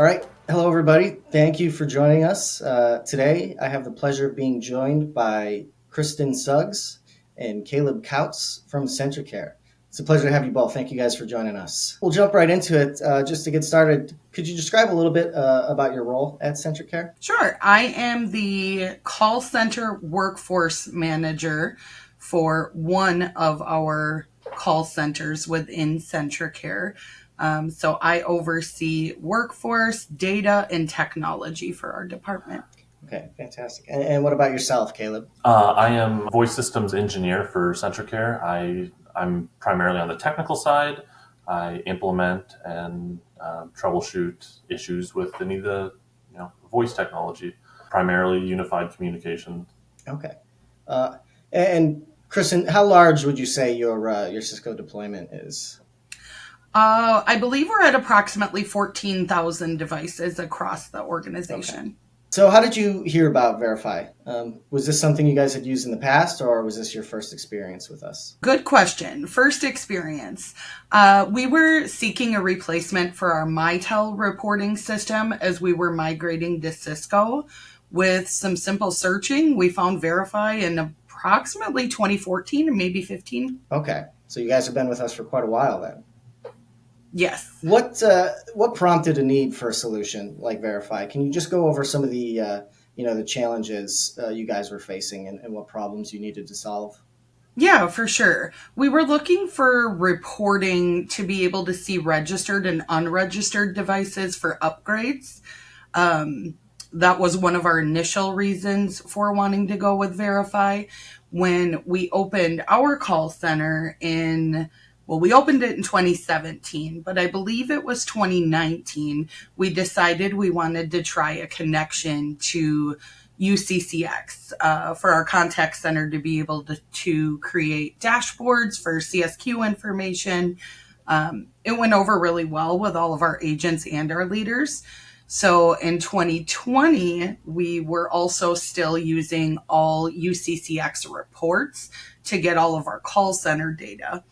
All right. Hello, everybody. Thank you for joining us. Today, I have the pleasure of being joined by Kristen Suggs and Caleb Kautz from CentraCare. It's a pleasure to have you both. Thank you guys for joining us. We'll jump right into it. Just to get started, could you describe a little bit about your role at CentraCare? Sure. I am the call center workforce manager for one of our call centers within CentraCare. So I oversee workforce, data, and technology for our department. Okay, fantastic. And what about yourself, Caleb? I am a voice systems engineer for CentraCare. I'm primarily on the technical side. I implement and troubleshoot issues with any of the voice technology, primarily unified communication. Okay. And Kristen, how large would you say your Cisco deployment is? I believe we're at approximately 14,000 devices across the organization. Okay. So how did you hear about Variphy? Was this something you guys had used in the past, or was this your first experience with us? Good question. First experience. We were seeking a replacement for our Mitel reporting system as we were migrating to Cisco. With some simple searching, we found Variphy in approximately 2014 or maybe 15. Okay, so you guys have been with us for quite a while then. Yes. What prompted a need for a solution like Variphy? Can you just go over some of the challenges you guys were facing and what problems you needed to solve? Yeah, for sure. We were looking for reporting to be able to see registered and unregistered devices for upgrades. That was one of our initial reasons for wanting to go with Variphy. When we opened our call center we opened it in 2017, but I believe it was 2019. We decided we wanted to try a connection to UCCX for our contact center to be able to create dashboards for CSQ information. It went over really well with all of our agents and our leaders. So in 2020, we were also still using all UCCX reports to get all of our call center data.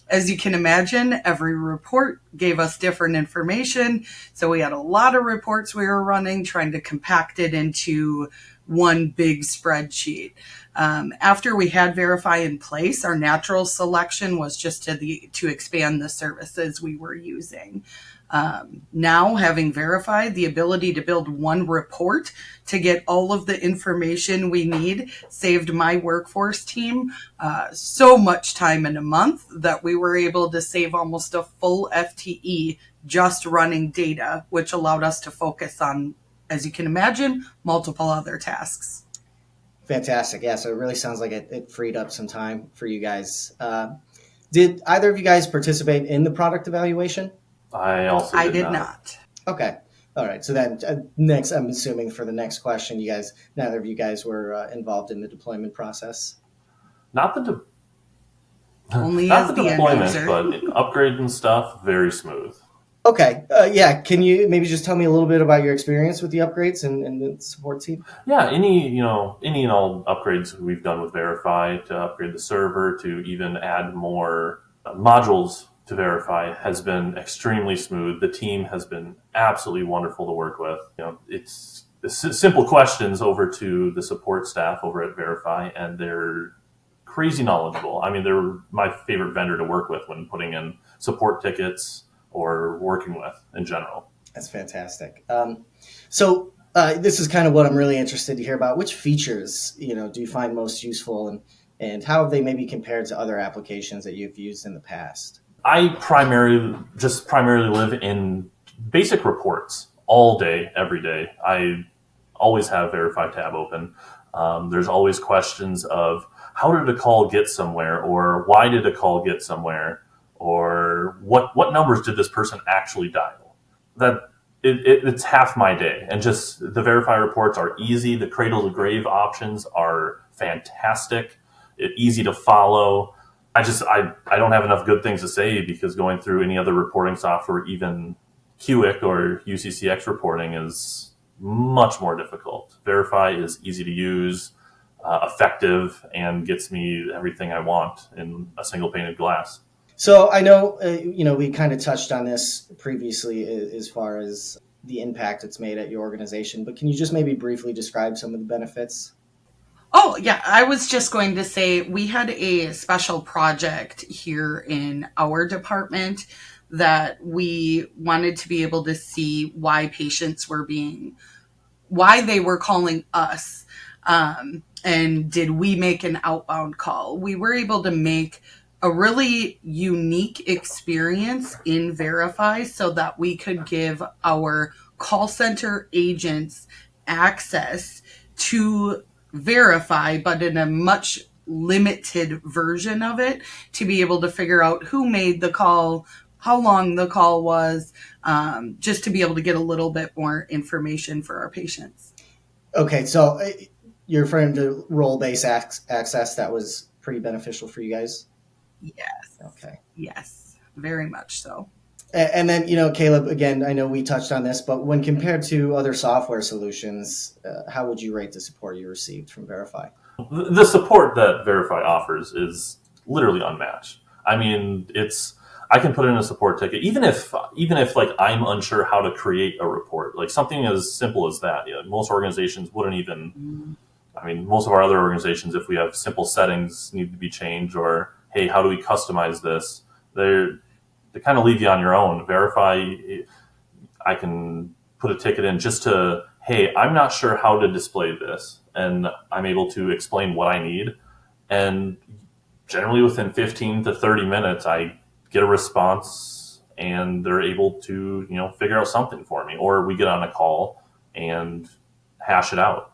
As you can imagine, every report gave us different information. So we had a lot of reports we were running, trying to compact it into one big spreadsheet. After we had Variphy in place, our natural selection was just to expand the services we were using. Now, having Variphy, the ability to build one report to get all of the information we need saved my workforce team so much time in a month that we were able to save almost a full FTE just running data, which allowed us to focus on, as you can imagine, multiple other tasks. Fantastic. Yeah, so it really sounds like it freed up some time for you guys. Did either of you guys participate in the product evaluation? I did not. Okay. All right. So then next, I'm assuming for the next question, neither of you guys were involved in the deployment process. Not the Only not as the the end deployment, user. but upgrading stuff very smooth. Okay. Yeah. Can you maybe just tell me a little bit about your experience with the upgrades and the support team? Yeah, any and all upgrades we've done with Variphy to upgrade the server to even add more modules to Variphy has been extremely smooth. The team has been absolutely wonderful to work with. It's simple questions over to the support staff over at Variphy, and they're crazy knowledgeable. I mean, they're my favorite vendor to work with when putting in support tickets or working with in general. That's fantastic. So this is kind of what I'm really interested to hear about. Which features, do you find most useful, and how have they maybe compared to other applications that you've used in the past? I primarily live in basic reports all day, every day. I always have Variphy tab open. There's always questions of how did a call get somewhere, or why did a call get somewhere, or what numbers did this person actually dial? It's half my day, and just the Variphy reports are easy. The cradle to grave options are fantastic. Easy to follow. I don't have enough good things to say because going through any other reporting software, even QIC or UCCX reporting, is much more difficult. Variphy is easy to use, effective, and gets me everything I want in a single pane of glass. So I know, we kind of touched on this previously as far as the impact it's made at your organization, but can you just maybe briefly describe some of the benefits? Oh, yeah. I was just going to say we had a special project here in our department that we wanted to be able to see why they were calling us. And did we make an outbound call? We were able to make a really unique experience in Verify so that we could give our call center agents access to Verify, but in a much limited version of it to be able to figure out who made the call, how long the call was, just to be able to get a little bit more information for our patients. Okay, so you're referring to role-based access. That was pretty beneficial for you guys. Yes. Okay. Yes. Very much so. And then, Caleb, again, I know we touched on this, but when compared to other software solutions, how would you rate the support you received from Verify? The support that Verify offers is literally unmatched. I mean, I can put in a support ticket, even if like I'm unsure how to create a report, like something as simple as that. Most organizations wouldn't even. I mean, most of our other organizations, if we have simple settings need to be changed, or hey, how do we customize this? They kind of leave you on your own. Verify, I can put a ticket in just to, hey, I'm not sure how to display this, and I'm able to explain what I need, and generally within 15 to 30 minutes, I get a response, and they're able to figure out something for me, or we get on a call and hash it out.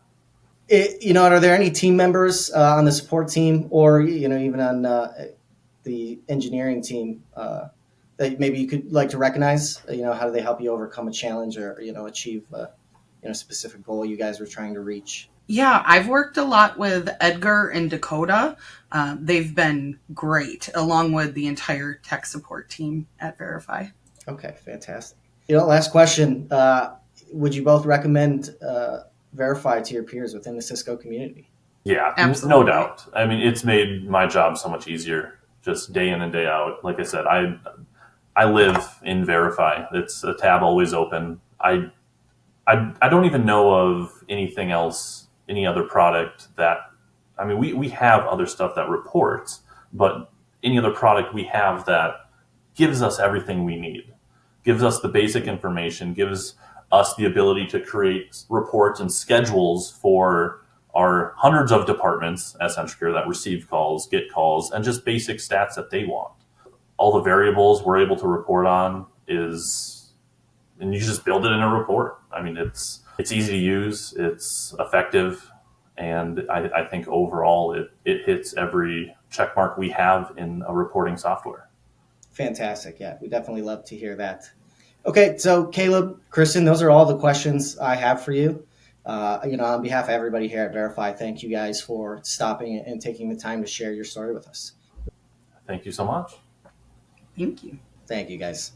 Are there any team members on the support team, or even on the engineering team that maybe you could like to recognize? How do they help you overcome a challenge or achieve a specific goal you guys were trying to reach? Yeah, I've worked a lot with Edgar and Dakota. They've been great, along with the entire tech support team at Verify. Okay, fantastic. Last question. Would you both recommend Verify to your peers within the Cisco community? Yeah, no Absolutely. doubt. I mean, it's made my job so much easier, just day in and day out. Like I said, I live in Verify. It's a tab always open. I don't even know of anything else, any other product that, I mean, we have other stuff that reports, but any other product we have that gives us everything we need, gives us the basic information, gives us the ability to create reports and schedules for our hundreds of departments at CentraCare that receive calls, get calls, and just basic stats that they want. All the variables we're able to report on and you just build it in a report. I mean, it's easy to use, it's effective, and I think overall it hits every check mark we have in a reporting software. Fantastic. Yeah, we definitely love to hear that. Okay, so Caleb, Kristen, those are all the questions I have for you. On behalf of everybody here at Verify, thank you guys for stopping and taking the time to share your story with us. Thank you so much. Thank you. Thank you, guys.